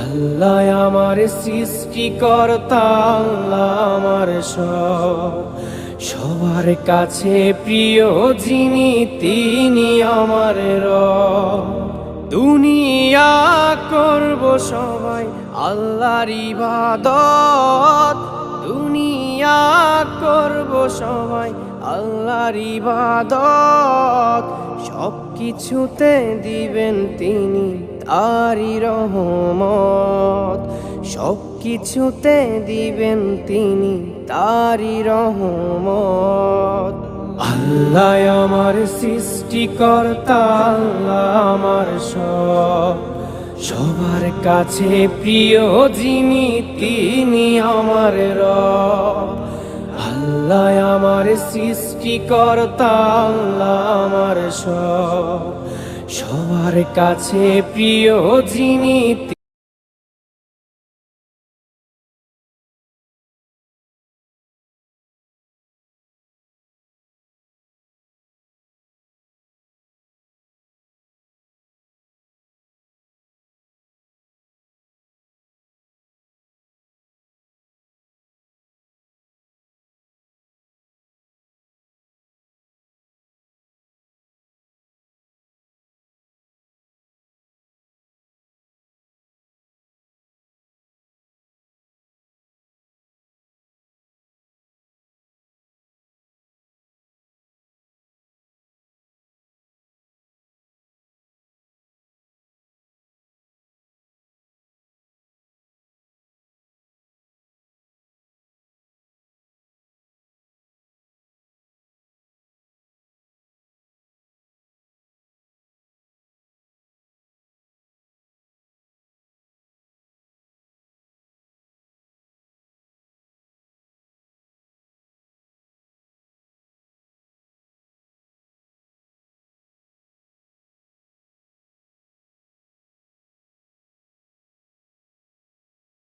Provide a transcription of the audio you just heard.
আল্লাহ আমার সৃষ্টিকর্তা, আল্লাহ আমার সব, সবার কাছে প্রিয় যিনি তিনি আমার রব। দুনিয়া করব সবাই আল্লাহর ইবাদত, দুনিয়া করব সবাই আল্লাহর ইবাদত, সব কিছুতে দিবেন তিনি তারি রহমত, সব কিছুতে দিবেন তিনি তারি রহমত। আল্লাহ আমার সৃষ্টিকর্তা, আল্লাহ আমার সব, সবার কাছে প্রিয় যিনি তিনি আমার রব। আল্লাহ আমার সৃষ্টিকর্তা, আল্লাহ আমার সব, সবার কাছে প্রিয় যিনি